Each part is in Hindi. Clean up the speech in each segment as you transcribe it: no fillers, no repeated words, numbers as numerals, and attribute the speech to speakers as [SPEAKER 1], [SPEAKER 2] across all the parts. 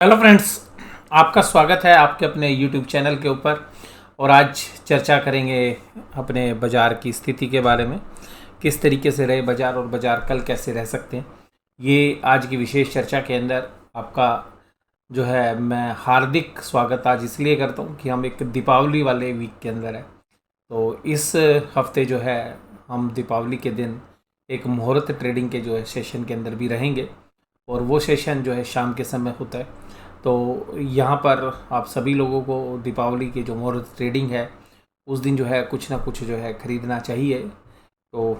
[SPEAKER 1] हेलो फ्रेंड्स, आपका स्वागत है आपके अपने यूट्यूब चैनल के ऊपर। और आज चर्चा करेंगे अपने बाज़ार की स्थिति के बारे में। किस तरीके से रहे बाज़ार और बाज़ार कल कैसे रह सकते हैं, ये आज की विशेष चर्चा के अंदर आपका जो है मैं हार्दिक स्वागत आज इसलिए करता हूँ कि हम एक दीपावली वाले वीक के अंदर है। तो इस हफ्ते जो है हम दीपावली के दिन एक मुहूर्त ट्रेडिंग के जो है सेशन के अंदर भी रहेंगे और वो सेशन जो है शाम के समय होता है। तो यहाँ पर आप सभी लोगों को दीपावली के जो मुहूर्त ट्रेडिंग है उस दिन जो है कुछ ना कुछ जो है ख़रीदना चाहिए। तो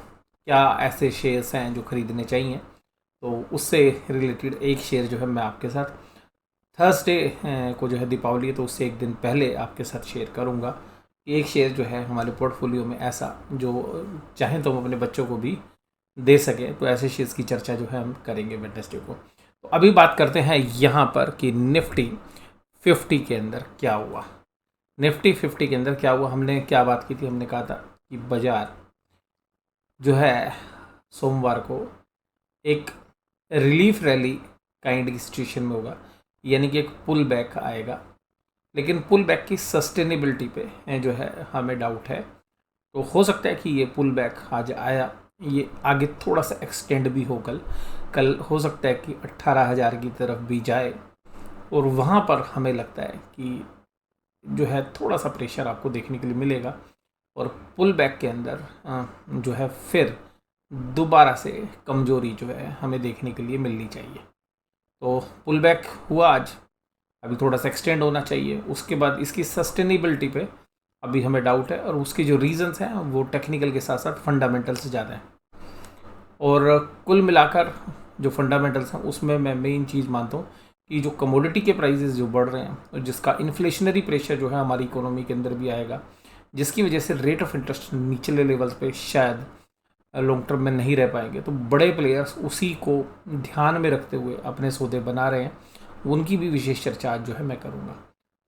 [SPEAKER 1] क्या ऐसे शेयर्स हैं जो ख़रीदने चाहिए, तो उससे रिलेटेड एक शेयर जो है मैं आपके साथ थर्सडे को जो है दीपावली है तो उससे एक दिन पहले आपके साथ शेयर करूँगा। एक शेयर जो है हमारे पोर्टफोलियो में ऐसा जो चाहें तो हम अपने बच्चों को भी दे सके, तो ऐसे शेयर्स की चर्चा जो है हम करेंगे वेडनेसडे को। तो अभी बात करते हैं यहाँ पर कि निफ्टी 50 के अंदर क्या हुआ। निफ्टी 50 के अंदर क्या हुआ, हमने क्या बात की थी, हमने कहा था कि बाजार जो है सोमवार को एक रिलीफ रैली काइंड की सिचुएशन में होगा, यानी कि एक पुल बैक आएगा। लेकिन पुल बैक की सस्टेनेबिलिटी पे जो है हमें डाउट है। तो हो सकता है कि ये पुल बैक आज आया, ये आगे थोड़ा सा एक्सटेंड भी हो। कल हो सकता है कि 18,000 की तरफ भी जाए और वहाँ पर हमें लगता है कि जो है थोड़ा सा प्रेशर आपको देखने के लिए मिलेगा और पुल बैक के अंदर जो है फिर दोबारा से कमजोरी जो है हमें देखने के लिए मिलनी चाहिए। तो पुल बैक हुआ आज, अभी थोड़ा सा एक्सटेंड होना चाहिए। उसके बाद इसकी सस्टेनेबिलिटी पे अभी हमें डाउट है और उसके जो रीजंस हैं वो टेक्निकल के साथ साथ फंडामेंटल से ज़्यादा हैं। और कुल मिलाकर जो फंडामेंटल्स हैं उसमें मैं मेन चीज़ मानता हूँ कि जो कमोडिटी के प्राइसेस जो बढ़ रहे हैं और जिसका इन्फ्लेशनरी प्रेशर जो है हमारी इकोनॉमी के अंदर भी आएगा, जिसकी वजह से रेट ऑफ इंटरेस्ट निचले लेवल्स पे शायद लॉन्ग टर्म में नहीं रह पाएंगे। तो बड़े प्लेयर्स उसी को ध्यान में रखते हुए अपने सौदे बना रहे हैं, उनकी भी विशेष चर्चा आज जो है मैं करूँगा।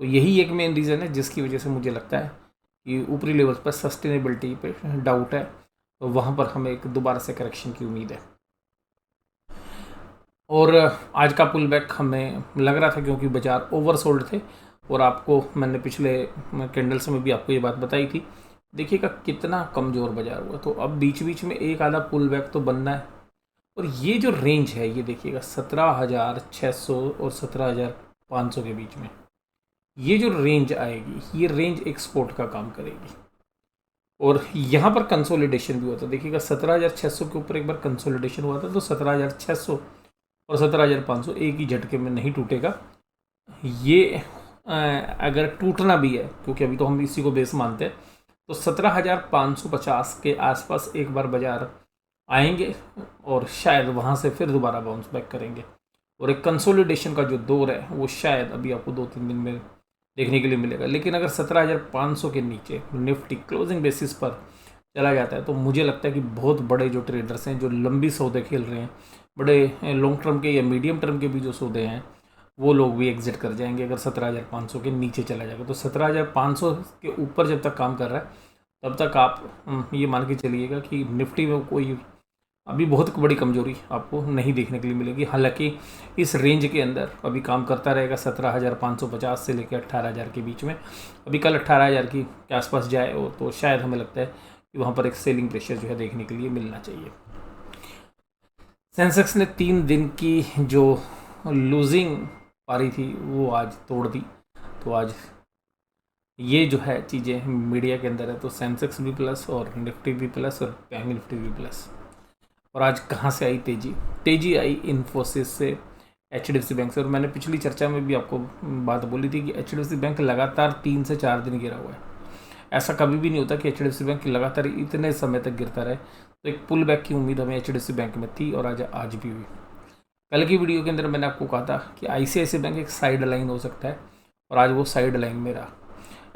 [SPEAKER 1] तो यही एक मेन रीज़न है जिसकी वजह से मुझे लगता है कि ऊपरी लेवल्स पर सस्टेनेबिलिटी पे डाउट है, तो वहाँ पर हमें एक दोबारा से करेक्शन की उम्मीद है। और आज का पुल बैक हमें लग रहा था क्योंकि बाज़ार ओवरसोल्ड थे और आपको मैंने पिछले कैंडल्स में भी आपको ये बात बताई थी। देखिएगा कितना कमज़ोर बाज़ार हुआ, तो अब बीच बीच में एक आधा पुल बैक तो बनना है। और ये जो रेंज है ये देखिएगा 17,600 और 17,500 के बीच में, ये जो रेंज आएगी ये रेंज एक्सपोर्ट का काम करेगी। और यहाँ पर कंसोलिडेशन भी होता है, देखिएगा 17,600 के ऊपर एक बार कंसोलिडेशन हुआ था, तो 17,600 और 17,500 एक ही झटके में नहीं टूटेगा। ये अगर टूटना भी है, क्योंकि अभी तो हम इसी को बेस मानते हैं, तो 17,550 के आसपास एक बार बाजार आएंगे और शायद वहाँ से फिर दोबारा बाउंस बैक करेंगे। और एक कंसोलिडेशन का जो दौर है वो शायद अभी आपको 2-3 दिन में देखने के लिए मिलेगा। लेकिन अगर 17,500 के नीचे निफ्टी क्लोजिंग बेसिस पर चला जाता है तो मुझे लगता है कि बहुत बड़े जो ट्रेडर्स हैं जो लंबी सौदे खेल रहे हैं, बड़े लॉन्ग टर्म के या मीडियम टर्म के भी जो सौदे हैं, वो लोग भी एग्जिट कर जाएंगे अगर 17,500 के नीचे चला जाएगा। तो 17,500 के ऊपर जब तक काम कर रहा है तब तक आप ये मान के चलिएगा कि निफ्टी में कोई अभी बहुत बड़ी कमजोरी आपको नहीं देखने के लिए मिलेगी। हालांकि इस रेंज के अंदर अभी काम करता रहेगा 17,550 से लेकर 18,000 के बीच में। अभी कल 18,000 के आसपास जाए और तो शायद हमें लगता है कि वहाँ पर एक सेलिंग प्रेशर जो है देखने के लिए मिलना चाहिए। सेंसेक्स ने 3 दिन की जो लूजिंग पारी थी वो आज तोड़ दी। तो आज ये जो है चीज़ें मीडिया के अंदर है, तो सेंसेक्स भी प्लस और निफ्टी भी प्लस और बैंक निफ्टी भी प्लस। और आज कहाँ से आई तेज़ी? तेज़ी आई इन्फोसिस से, HDFC बैंक से। और मैंने पिछली चर्चा में भी आपको बात बोली थी कि HDFC बैंक लगातार 3 से 4 दिन गिरा हुआ है। ऐसा कभी भी नहीं होता कि HDFC बैंक लगातार इतने समय तक गिरता रहे। तो एक पुल बैक की उम्मीद हमें HDFC बैंक में थी और आज भी हुई। कल की वीडियो के अंदर मैंने आपको कहा था कि ICICI बैंक एक साइड लाइन हो सकता है और आज वो साइड लाइन में रहा।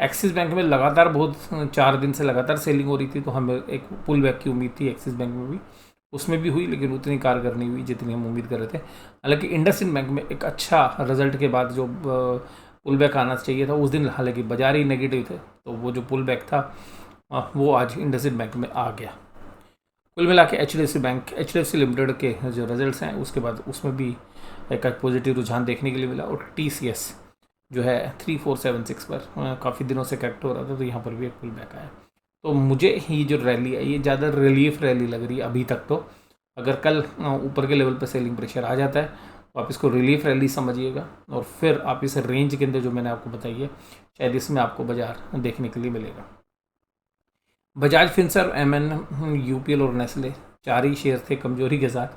[SPEAKER 1] एक्सिस बैंक में लगातार बहुत 4 दिन से लगातार सेलिंग हो रही थी, तो हमें एक पुल बैक की उम्मीद थी एक्सिस बैंक में भी, उसमें भी हुई लेकिन उतनी कारगर नहीं हुई जितनी हम उम्मीद कर रहे थे। हालांकि इंडसइंड बैंक में एक अच्छा रिजल्ट के बाद जो पुल बैक आना चाहिए था उस दिन हालांकि बाजार ही नेगेटिव थे, तो वो जो पुल बैक था वो आज इंडसइंड बैंक में आ गया। कुल मिला के H D F C limited के जो रिजल्ट्स हैं उसके बाद उसमें भी एक पॉजिटिव रुझान देखने के लिए मिला, और TCS जो है 3476 पर काफ़ी दिनों से करेक्ट हो रहा था, तो यहाँ पर भी एक पुल बैक आया। तो मुझे ये जो रैली है ये ज़्यादा रिलीफ रैली लग रही है अभी तक। तो अगर कल ऊपर के लेवल पर सेलिंग प्रेशर आ जाता है तो आप इसको रिलीफ रैली समझिएगा, और फिर आप इस रेंज के अंदर जो मैंने आपको बताई है शायद इसमें आपको बाजार देखने के लिए मिलेगा। बजाज फिनसर्व, MN, UPL और नेस्ले 4 ही शेयर थे कमजोरी के साथ,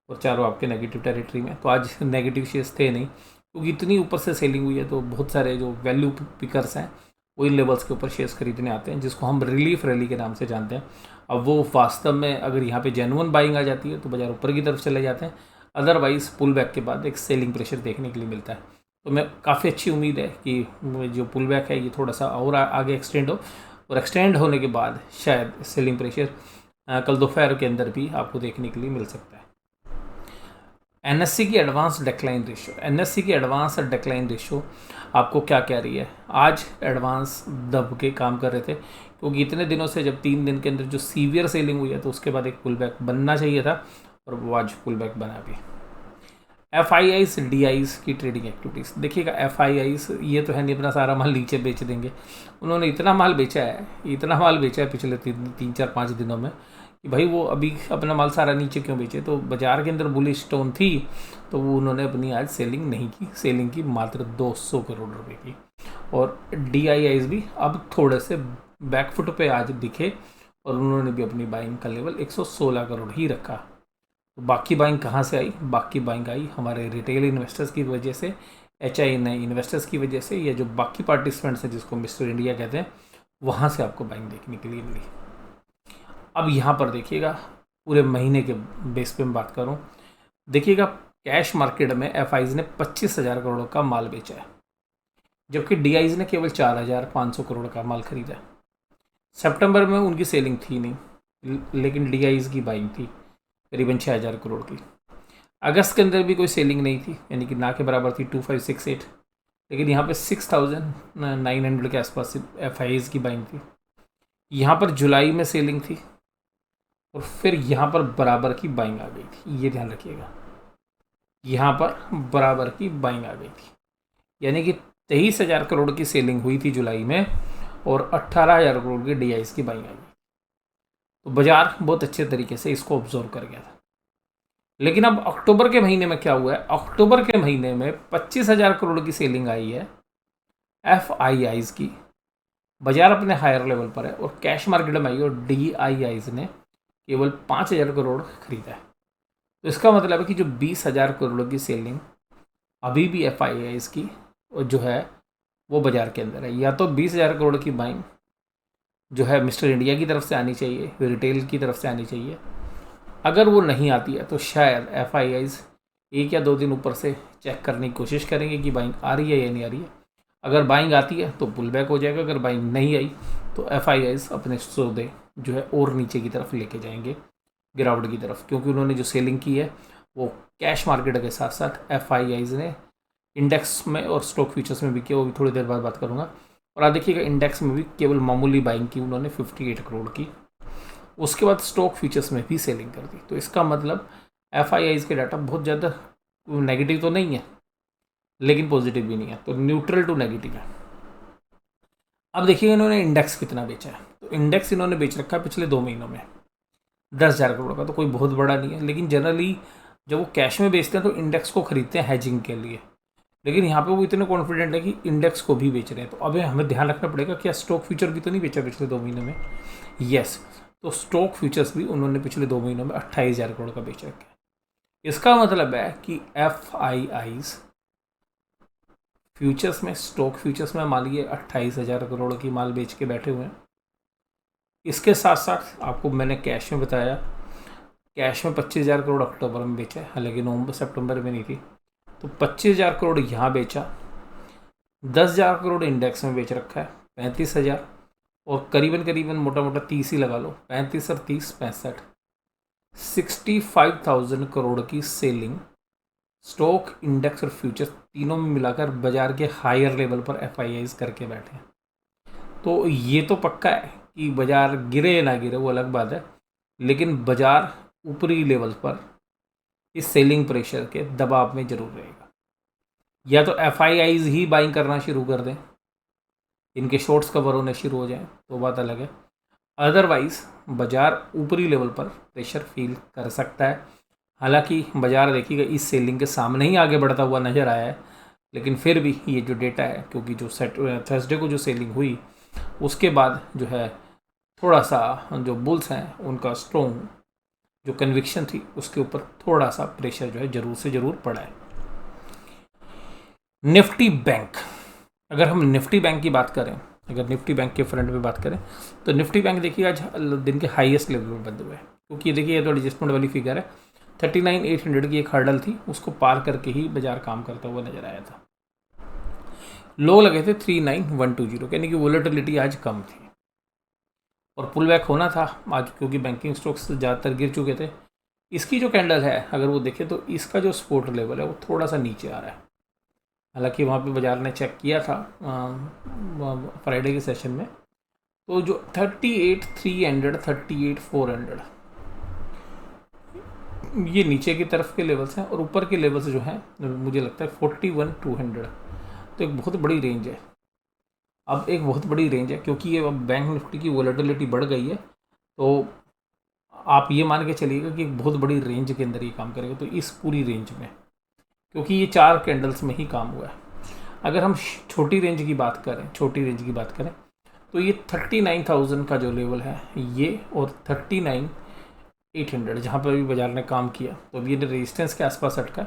[SPEAKER 1] और चारों आपके नेगेटिव टेरिटरी में। तो आज नेगेटिव शेयर्स थे नहीं, क्योंकि इतनी ऊपर से सेलिंग हुई है तो बहुत सारे जो वैल्यू पिकर्स हैं वो इन लेवल्स के ऊपर शेयर्स खरीदने आते हैं, जिसको हम रिलीफ रैली के नाम से जानते हैं। अब वो वास्तव में अगर यहाँ पे जेन्युइन बाइंग आ जाती है तो बाजार ऊपर की तरफ चले जाते हैं, अदरवाइज पुल बैक के बाद एक सेलिंग प्रेशर देखने के लिए मिलता है। तो मैं काफ़ी अच्छी उम्मीद है कि जो पुल बैक है ये थोड़ा सा और आगे एक्सटेंड हो, और एक्सटेंड होने के बाद शायद सेलिंग प्रेशर कल दोपहर के अंदर भी आपको देखने के लिए मिल सकता है। NSE की एडवांस डेक्लाइन रेशो आपको क्या कह रही है? आज एडवांस दब के काम कर रहे थे, क्योंकि इतने दिनों से जब 3 दिन के अंदर जो सीवियर सेलिंग हुई है तो उसके बाद एक पुल बैक बनना चाहिए था, और वो आज पुल बैक बना भी। FIIs DIs की ट्रेडिंग एक्टिविटीज़ देखिएगा। FIIs ये तो है नहीं अपना सारा माल नीचे बेच देंगे, उन्होंने इतना माल बेचा है पिछले 3-4-5 दिनों में कि भाई वो अभी अपना माल सारा नीचे क्यों बेचे? तो बाजार के अंदर बुलिश टोन थी तो वो उन्होंने अपनी आज सेलिंग नहीं की, सेलिंग की मात्र 200 करोड़ रुपए की। और DIIs भी अब थोड़े से बैकफुट पे आज दिखे, और उन्होंने भी अपनी बाइंग का लेवल 116 करोड़ ही रखा। तो बाकी बाइंग कहाँ से आई? बाकी बाइंग आई हमारे रिटेल इन्वेस्टर्स की वजह से, HIN इन्वेस्टर्स की वजह से, या जो बाकी पार्टिसिपेंट्स हैं जिसको मिस्टर इंडिया कहते हैं, वहाँ से आपको बाइंग देखने के लिए मिली। अब यहाँ पर देखिएगा पूरे महीने के बेस पे मैं बात करूँ, देखिएगा कैश मार्केट में FIs ने 25,000 करोड़ का माल बेचा है, जबकि DIs ने केवल 4,500 करोड़ का माल खरीदा है। सितंबर में उनकी सेलिंग थी नहीं, लेकिन DIs की बाइंग थी करीबन 6,000 करोड़ की। अगस्त के अंदर भी कोई सेलिंग नहीं थी, यानी कि ना के बराबर थी 2568, लेकिन यहाँ पे 6,900 के आसपास FIs की बाइंग थी। यहाँ पर जुलाई में सेलिंग थी, और फिर यहाँ पर बराबर की बाइंग आ गई थी, ये ध्यान रखिएगा, यहाँ पर बराबर की बाइंग आ गई थी, यानी कि 23,000 करोड़ की सेलिंग हुई थी जुलाई में, और 18,000 करोड़ की DIs की बाइंग आ गई। तो बाजार बहुत अच्छे तरीके से इसको ऑब्जर्व कर गया था। लेकिन अब अक्टूबर के महीने में क्या हुआ है? अक्टूबर के महीने में 25,000 करोड़ की सेलिंग आई है FIIs की, बाजार अपने हायर लेवल पर है, और कैश मार्केट में आई और DIIs ने केवल 5,000 करोड़ खरीदा है। तो इसका मतलब है कि जो 20,000 करोड़ की सेलिंग अभी भी FIIs की जो है वो बाजार के अंदर है। या तो 20,000 करोड़ की बाइंग जो है मिस्टर इंडिया की तरफ से आनी चाहिए, रिटेल की तरफ से आनी चाहिए। अगर वो नहीं आती है तो शायद FIIs 1 या 2 दिन ऊपर से चेक करने की कोशिश करेंगे कि बाइंग आ रही है या नहीं आ रही है। अगर बाइंग आती है तो पुल बैक हो जाएगा, अगर बाइंग नहीं आई तो FIIs अपने सौदे जो है और नीचे की तरफ लेके जाएंगे, गिरावट की तरफ, क्योंकि उन्होंने जो सेलिंग की है वो कैश मार्केट के साथ साथ FIIs ने इंडेक्स में और स्टॉक फ्यूचर्स में भी किया, वो भी थोड़ी देर बाद बात करूँगा। और आप देखिएगा इंडेक्स में भी केवल मामूली बाइंग की उन्होंने 58 करोड़ की, उसके बाद स्टॉक फ्यूचर्स में भी सेलिंग कर दी। तो इसका मतलब FIIs के डाटा बहुत ज़्यादा नेगेटिव तो नहीं है, लेकिन पॉजिटिव भी नहीं है, तो न्यूट्रल टू नेगेटिव है। अब देखिए इन्होंने इंडेक्स कितना बेचा है, तो इंडेक्स इन्होंने बेच रखा है पिछले 2 महीनों में 10,000 करोड़ का, तो कोई बहुत बड़ा नहीं है। लेकिन जनरली जब वो कैश में बेचते हैं तो इंडेक्स को खरीदते हैं हैजिंग के लिए, लेकिन यहाँ पे वो इतने कॉन्फिडेंट है कि इंडेक्स को भी बेच रहे हैं। तो अब हमें ध्यान रखना पड़ेगा क्या स्टॉक फ्यूचर भी तो नहीं बेचा पिछले 2 महीनों में? यस, तो स्टॉक फ्यूचर्स भी उन्होंने पिछले 2 महीनों में 28,000 करोड़ का बेच रखा है। इसका मतलब है कि FIIs फ्यूचर्स में, स्टॉक फ्यूचर्स में मान लीजिए 28,000 करोड़ की माल बेच के बैठे हुए हैं। इसके साथ साथ आपको मैंने कैश में बताया, कैश में 25,000 करोड़ अक्टूबर में बेचा है, हालांकि नवंबर सितंबर में नहीं थी। तो 25,000 करोड़ यहाँ बेचा, 10,000 करोड़ इंडेक्स में बेच रखा है, 35,000, और करीबन मोटा मोटा 30 ही लगा लो, 35 और 30 65, 65,000 करोड़ की सेलिंग स्टॉक, इंडेक्स और फ्यूचर्स तीनों में मिलाकर बाजार के हायर लेवल पर FIIs करके बैठे हैं। तो ये तो पक्का है कि बाजार गिरे ना गिरे वो अलग बात है, लेकिन बाजार ऊपरी लेवल पर इस सेलिंग प्रेशर के दबाव में जरूर रहेगा। या तो FIIs ही बाइंग करना शुरू कर दें, इनके शॉर्ट्स कवर होने शुरू हो जाएं तो बात अलग है। अदरवाइज बाजार ऊपरी लेवल पर प्रेशर फील कर सकता है। हालांकि बाजार देखिएगा इस सेलिंग के सामने ही आगे बढ़ता हुआ नजर आया है, लेकिन फिर भी ये जो डेटा है, क्योंकि जो थर्सडे को जो सेलिंग हुई उसके बाद जो है थोड़ा सा जो बुल्स हैं उनका स्ट्रॉन्ग जो कन्विक्शन थी उसके ऊपर थोड़ा सा प्रेशर जो है जरूर से जरूर पड़ा है। निफ्टी बैंक, अगर हम निफ्टी बैंक की बात करें, अगर निफ्टी बैंक के फ्रंट में बात करें तो निफ्टी बैंक देखिए आज दिन के हाईएस्ट लेवल पर बंद हुए हैं, क्योंकि देखिए ये तो एडजस्टमेंट वाली फिगर है। 39,800 की एक हर्डल थी, उसको पार करके ही बाजार काम करता हुआ नजर आया था। लो लगे थे 39,120, यानी कि वोलेटिलिटी आज कम थी और पुल बैक होना था आज, क्योंकि बैंकिंग स्टॉक्स ज़्यादातर गिर चुके थे। इसकी जो कैंडल है अगर वो देखें तो इसका जो सपोर्ट लेवल है वो थोड़ा सा नीचे आ रहा है। हालांकि वहाँ पे बाजार ने चेक किया था फ्राइडे के सेशन में, तो जो 38,300 38,400 ये नीचे की तरफ के लेवल्स हैं और ऊपर के लेवल्स जो हैं मुझे लगता है 41,200, तो एक बहुत बड़ी रेंज है। अब एक बहुत बड़ी रेंज है क्योंकि ये बैंक निफ्टी की वोलेटिलिटी बढ़ गई है, तो आप ये मान के चलिएगा कि एक बहुत बड़ी रेंज के अंदर ये काम करेगा। तो इस पूरी रेंज में, क्योंकि ये 4 कैंडल्स में ही काम हुआ है, अगर हम छोटी रेंज की बात करें तो ये 39,000 का जो लेवल है ये और 39,800 जहाँ पर अभी बाजार ने काम किया, तो अभी ये रेजिस्टेंस के आसपास अटका।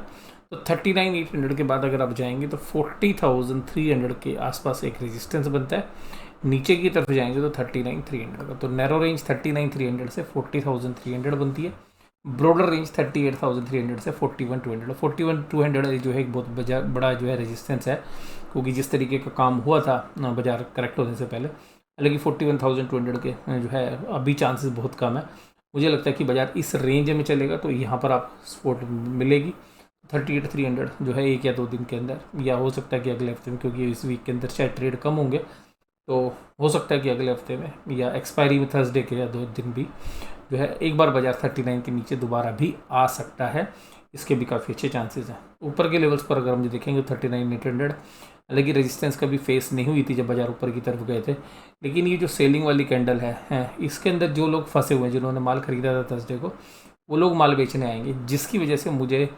[SPEAKER 1] तो 39,800 के बाद अगर आप जाएंगे तो 40,300 के आसपास एक रेजिस्टेंस बनता है। नीचे की तरफ जाएंगे तो 39,300 का, तो नैरो रेंज 39,300 से 40,300 बनती है। ब्रॉडर रेंज 38,300 से 41,200। 41,200 जो है एक बहुत बड़ा जो है रेजिस्टेंस है, क्योंकि जिस तरीके का काम हुआ था बाजार करेक्ट होने से पहले। हालांकि 41,200 के जो है अभी चांसेस बहुत कम है। मुझे लगता है कि बाजार इस रेंज में चलेगा तो यहाँ पर आप सपोर्ट मिलेगी। 38,300 जो है 1 या 2 दिन के अंदर, या हो सकता है कि अगले हफ्ते में, क्योंकि इस वीक के अंदर शायद ट्रेड कम होंगे, तो हो सकता है कि अगले हफ्ते में या एक्सपायरी में थर्सडे के या 2 दिन भी जो है एक बार बाजार 39 के नीचे दोबारा भी आ सकता है। इसके भी काफ़ी अच्छे चांसेस हैं। ऊपर के लेवल्स पर अगर हम देखेंगे 39,800, हालांकि रेजिस्टेंस कभी फेस नहीं हुई थी जब बाजार ऊपर की तरफ गए थे, लेकिन ये जो सेलिंग वाली कैंडल है इसके अंदर जो लोग फंसे हुए हैं, जिन्होंने माल खरीदा था थर्सडे को, वो लोग माल बेचने आएंगे, जिसकी वजह से मुझे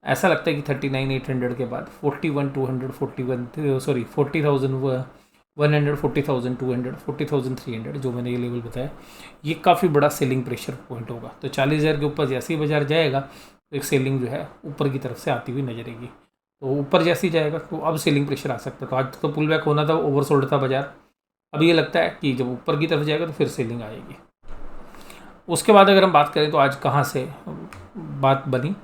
[SPEAKER 1] ऐसा लगता है कि 39,800 के बाद 41,200 40,100 40,200 40,300 जो मैंने ये लेवल बताया, ये काफ़ी बड़ा सेलिंग प्रेशर पॉइंट होगा। तो 40,000 के ऊपर जैसे ही बाजार जाएगा तो एक सेलिंग जो है ऊपर की तरफ से आती हुई नजर आएगी। तो ऊपर जैसे ही जाएगा तो अब सेलिंग प्रेशर आ सकता है। तो आज तो पुल बैक होना था, ओवरसोल्ड था बाजार। अब ये लगता है कि जब ऊपर की तरफ जाएगा तो फिर सेलिंग आएगी। उसके बाद अगर हम बात करें तो आज कहाँ से बात बनी,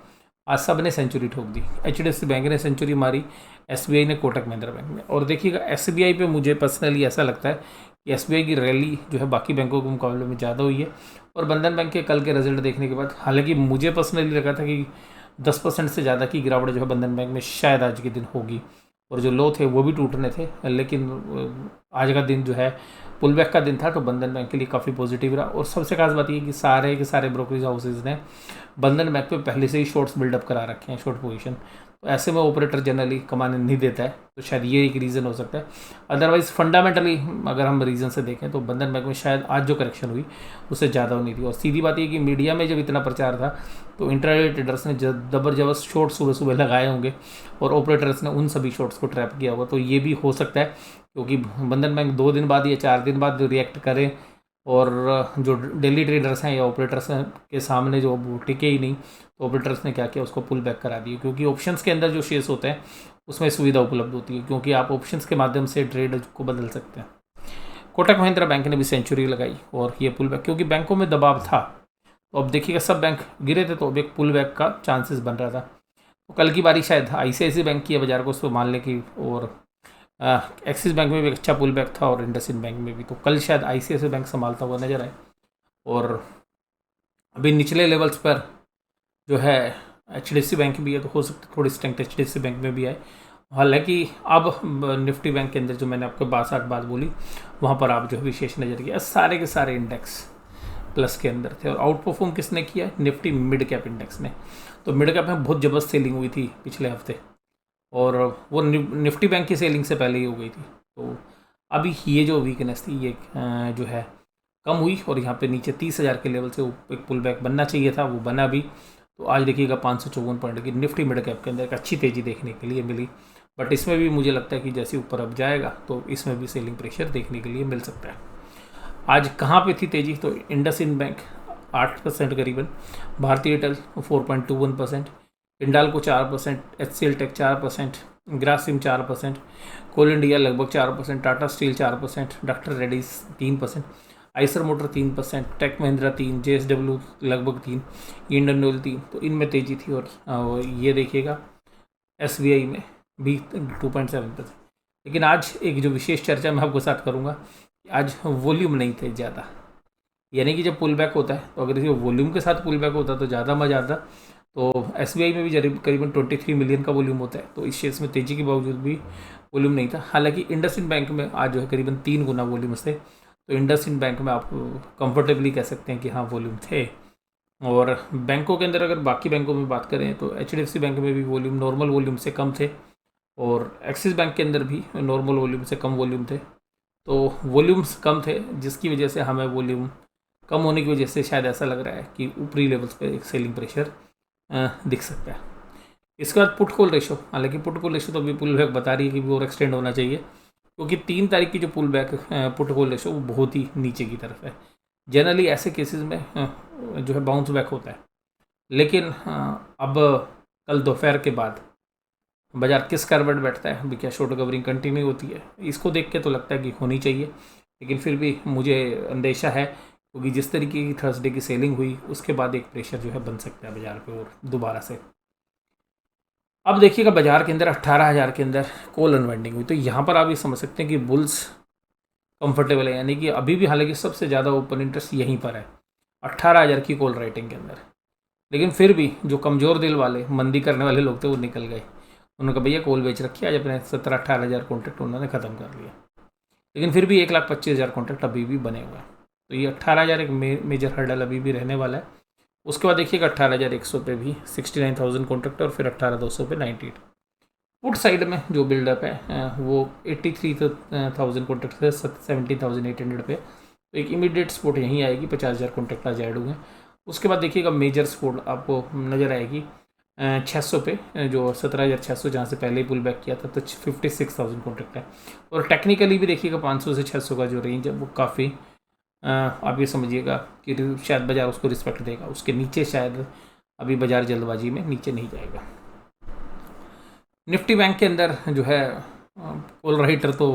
[SPEAKER 1] आज सब ने सेंचुरी ठोक दी। HDFC बैंक ने सेंचुरी मारी, SBI ने कोटक महिंद्रा बैंक में। और देखिएगा SBI पे मुझे पर्सनली ऐसा लगता है कि SBI की रैली जो है बाकी बैंकों के मुकाबले में ज़्यादा हुई है। और बंधन बैंक के कल के रिजल्ट देखने के बाद, हालांकि मुझे पर्सनली लगा था कि 10% से ज़्यादा की गिरावट जो है बंधन बैंक में शायद आज के दिन होगी, और जो लो थे वो भी टूटने थे, लेकिन आज का दिन जो है पुल बैक का दिन था, तो बंधन बैंक के लिए काफ़ी पॉजिटिव रहा। और सबसे खास बात ये कि सारे के सारे ब्रोकरेज हाउसेज ने बंधन बैंक पे पहले से ही शॉर्ट्स बिल्डअप करा रखे हैं, शॉर्ट पोजीशन। तो ऐसे में ऑपरेटर जनरली कमाने नहीं देता है, तो शायद ये एक रीज़न हो सकता है। अदरवाइज फंडामेंटली अगर हम रीज़न से देखें तो बंधन बैंक में शायद आज जो करेक्शन हुई उससे ज़्यादा होनी थी। और सीधी बात ये कि मीडिया में जब इतना प्रचार था तो इंट्राडे ट्रेडर्स ने ज़बरदस्त शॉर्ट सुबह सुबह लगाए होंगे और ऑपरेटर्स ने उन सभी शॉर्ट्स को ट्रैप किया होगा। तो ये भी हो सकता है, क्योंकि बंधन बैंक 2 दिन बाद या 4 दिन बाद रिएक्ट करें, और जो डेली ट्रेडर्स हैं या ऑपरेटर्स के सामने जो टिके ही नहीं, तो ऑपरेटर्स ने क्या किया, उसको पुल बैक करा दिया। क्योंकि ऑप्शंस के अंदर जो शेयर्स होते हैं उसमें सुविधा उपलब्ध होती है, क्योंकि आप ऑप्शंस के माध्यम से ट्रेड को बदल सकते हैं। कोटक महिंद्रा बैंक ने भी सेंचुरी लगाई और ये पुल बैक, क्योंकि बैंकों में दबाव था। तो अब देखिएगा सब बैंक गिरे थे, तो अब एक पुल बैक का चांसेस बन रहा था। तो कल की बारी शायद ICICI बैंक की है बाजार को उसको मान लें की, और एक्सिस बैंक में भी अच्छा पुल बैक था और इंडसइंड बैंक में भी। तो कल शायद ICICI बैंक संभालता हुआ नजर आए। और अभी निचले लेवल्स पर जो है HDFC बैंक भी है, तो हो सकता है थोड़ी स्ट्रेंथ HDFC बैंक में भी आए। हालांकि अब निफ्टी बैंक के अंदर जो मैंने आपको बात बोली, वहाँ पर आप जो है विशेष नज़र किया सारे के सारे इंडेक्स, प्लस के अंदर थे। और आउट परफॉर्म किसने किया? निफ्टी मिड कैप इंडेक्स ने। तो मिड कैप में बहुत ज़बरदस्त सेलिंग हुई थी पिछले हफ्ते, और वो निफ्टी बैंक की सेलिंग से पहले ही हो गई थी। तो अभी ये जो वीकनेस थी ये जो है कम हुई, और यहाँ पे नीचे 30,000 के लेवल से एक पुल बैक बनना चाहिए था, वो बना भी। तो आज देखिएगा 554 पॉइंट की निफ्टी मिड कैप के अंदर एक अच्छी तेज़ी देखने के लिए मिली। बट इसमें भी मुझे लगता है कि जैसे ऊपर अब जाएगा तो इसमें भी सेलिंग प्रेशर देखने के लिए मिल सकता है। आज कहाँ पे थी तेज़ी? तो इंडसइंड बैंक 8% करीबन, Bharatiya Airtel 4.21%, Hindalco 4%, HCL tech 4%, Grasim 4%, coal India लगभग 4%, Tata steel 4%, doctor Reddy's 3%, Eicher motor 3%, tech Mahindra 3%, JSW लगभग 3%, इंडियन ऑयल 3%। तो इनमें तेज़ी थी। और ये देखिएगा SBI में भी 2.7%। लेकिन आज एक जो विशेष चर्चा मैं आपके साथ करूँगा, आज वॉल्यूम नहीं थे ज़्यादा, यानी कि जब पुल बैक होता है तो अगर इसे वॉल्यूम के साथ पुल बैक होता तो ज़्यादा मज़ा आता। तो SBI में भी करीबन 23 मिलियन का वॉल्यूम होता है, तो इस शेयर्स में तेज़ी के बावजूद भी वॉल्यूम नहीं था। हालांकि इंडसइंड बैंक में आज जो है करीबन 3 गुना वॉल्यूम थे, तो इंडसइंड बैंक में आप कंफर्टेबली कह सकते हैं कि हाँ वॉल्यूम थे। और बैंकों के अंदर अगर बाकी बैंकों में बात करें तो HDFC बैंक में भी वॉल्यूम नॉर्मल वॉल्यूम से कम थे, और एक्सिस बैंक के अंदर भी नॉर्मल वॉल्यूम से कम वॉल्यूम थे। तो वॉल्यूम्स कम थे, जिसकी वजह से हमें वॉल्यूम कम होने की वजह से शायद ऐसा लग रहा है कि ऊपरी लेवल्स पे एक सेलिंग प्रेशर दिख सकता है। इसके बाद पुट कॉल रेशो, हालांकि पुट कॉल रेशो तो अभी पुल बैक बता रही है कि वो और एक्सटेंड होना चाहिए, क्योंकि 3 तारीख की जो pull back put call ratio वो बहुत ही नीचे की तरफ है। जनरली ऐसे केसेस में जो है बाउंस बैक होता है, लेकिन अब कल दोपहर के बाद बाजार किस करवट बैठता है, अभी क्या शॉर्ट कवरिंग कंटिन्यू होती है, इसको देख के तो लगता है कि होनी चाहिए। लेकिन फिर भी मुझे अंदेशा है, क्योंकि जिस तरीके की थर्सडे की सेलिंग हुई उसके बाद एक प्रेशर जो है बन सकता है बाजार पे और दोबारा से। अब देखिएगा बाजार के अंदर 18,000 के अंदर कॉल अनवाइंडिंग हुई, तो यहाँ पर आप ये समझ सकते हैं कि बुल्स कंफर्टेबल है, यानी कि अभी भी हालांकि सबसे ज़्यादा ओपन इंटरेस्ट यहीं पर है 18,000 की कॉल राइटिंग के अंदर। लेकिन फिर भी जो कमज़ोर दिल वाले मंदी करने वाले लोग थे वो निकल गए, उन्होंने कहा भैया कॉल बेच रखी है, आज अपने 17-18,000 कॉन्ट्रैक्ट उन्होंने ख़त्म कर लिया। लेकिन फिर भी 1,25,000 कॉन्ट्रैक्ट अभी भी बने हुए हैं, तो ये 18,000 एक मेजर हर्डल अभी भी रहने वाला है। उसके बाद देखिएगा 18,100 पे भी 69,000 कॉन्ट्रैक्ट, और फिर 18,200 पे 98। पुट साइड में जो बिल्डअप है वो 83,000 कॉन्ट्रैक्ट से 70,800 पे, तो एक इमीडिएट सपोर्ट यहीं आएगी, 50,000 कॉन्ट्रैक्ट आज ऐड हुए हैं। उसके बाद देखिएगा मेजर सपोर्ट आपको नज़र आएगी 600 पे, जो 17,600 जहाँ से पहले ही पुल बैक किया था, तो 56,000 कॉन्ट्रैक्ट है। और टेक्निकली भी देखिएगा 500 से 600 का जो रेंज है वो काफ़ी आप ये समझिएगा कि शायद बाजार उसको रिस्पेक्ट देगा, उसके नीचे शायद अभी बाजार जल्दबाजी में नीचे नहीं जाएगा। निफ्टी बैंक के अंदर जो है कॉल राइटर तो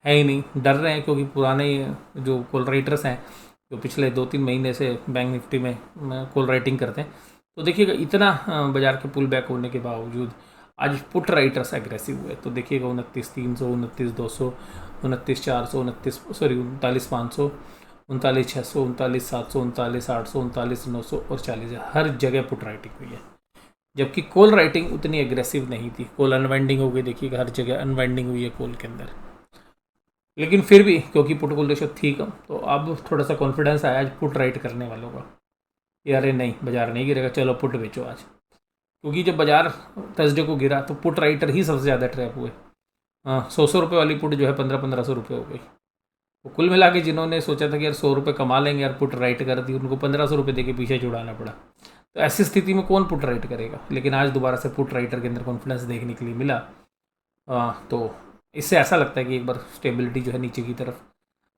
[SPEAKER 1] है ही नहीं, डर रहे हैं, क्योंकि पुराने जो कॉल राइटर्स हैं जो पिछले 2-3 महीने से बैंक निफ्टी में कॉल राइटिंग करते हैं, तो देखिएगा इतना बाजार के पुल बैक होने के बावजूद आज पुट राइटर्स एग्रेसिव हुए। तो देखिएगा 29,300, 29,200, 29,400, 39,500, 39,600, 39,700, 39,800, 39,900 और 40,000, हर जगह पुट राइटिंग हुई है। जबकि कॉल राइटिंग उतनी एग्रेसिव नहीं थी, कॉल अनवाइंडिंग हो गई, देखिएगा हर जगह अनवाइंडिंग हुई है कॉल के अंदर। लेकिन फिर भी क्योंकि पुट कॉल रेशो थी कम, तो अब थोड़ा सा कॉन्फिडेंस आया आज पुट राइट करने वालों का, अरे नहीं बाजार नहीं गिरेगा, चलो पुट बेचो आज। क्योंकि जब बाजार थर्सडे को गिरा तो पुट राइटर ही सबसे ज़्यादा ट्रैप हुए। 100 रुपये वाली पुट जो है 1500 रुपये हो गई। तो कुल मिला के जिन्होंने सोचा था कि यार 100 रुपये कमा लेंगे यार पुट राइट कर दी, उनको 1500 रुपये दे के पीछे छुड़ाना पड़ा। तो ऐसी स्थिति में कौन पुट राइट करेगा। लेकिन आज दोबारा से पुट राइटर के अंदर कॉन्फिडेंस देखने के लिए मिला, तो इससे ऐसा लगता है कि एक बार स्टेबिलिटी जो है नीचे की तरफ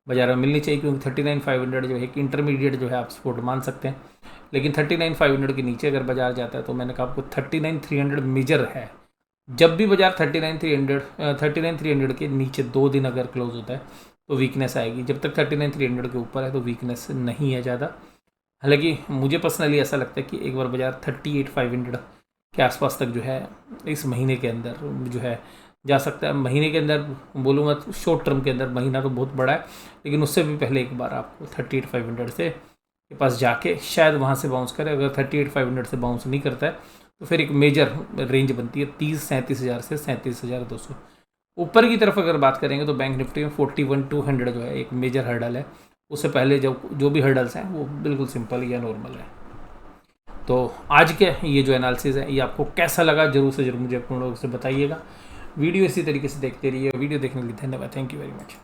[SPEAKER 1] बाजार में मिलनी चाहिए, क्योंकि 39,500 जो है एक इंटरमीडिएट जो है आप सपोर्ट मान सकते हैं। लेकिन 39,500 के नीचे अगर बाजार जाता है तो मैंने कहा आपको 39,300 मेजर है। जब भी बाजार 39,300 के नीचे 2 दिन अगर क्लोज होता है तो वीकनेस आएगी। जब तक 39,300 के ऊपर है तो वीकनेस नहीं है ज़्यादा। हालांकि मुझे पर्सनली ऐसा लगता है कि एक बार बाजार 38,500 के आसपास तक जो है इस महीने के अंदर जो है जा सकता है। महीने के अंदर बोलूँगा तो शॉर्ट टर्म के अंदर, महीना तो बहुत बड़ा है, लेकिन उससे भी पहले एक बार आपको 38,500 से के पास जाके शायद वहाँ से बाउंस करे। अगर 38,500 से बाउंस नहीं करता है तो फिर एक मेजर रेंज बनती है 37,000 से 37,200। ऊपर की तरफ अगर बात करेंगे तो बैंक निफ्टी में 41,200 जो है एक मेजर हर्डल है, उससे पहले जो भी हर्डल्स हैं वो बिल्कुल सिंपल या नॉर्मल है। तो आज के ये जो एनालिसिस है ये आपको कैसा लगा जरूर से जरूर मुझे पूर्ण रूप से बताइएगा। वीडियो इसी तरीके से देखते रहिए। वीडियो देखने के लिए धन्यवाद। Thank you very much.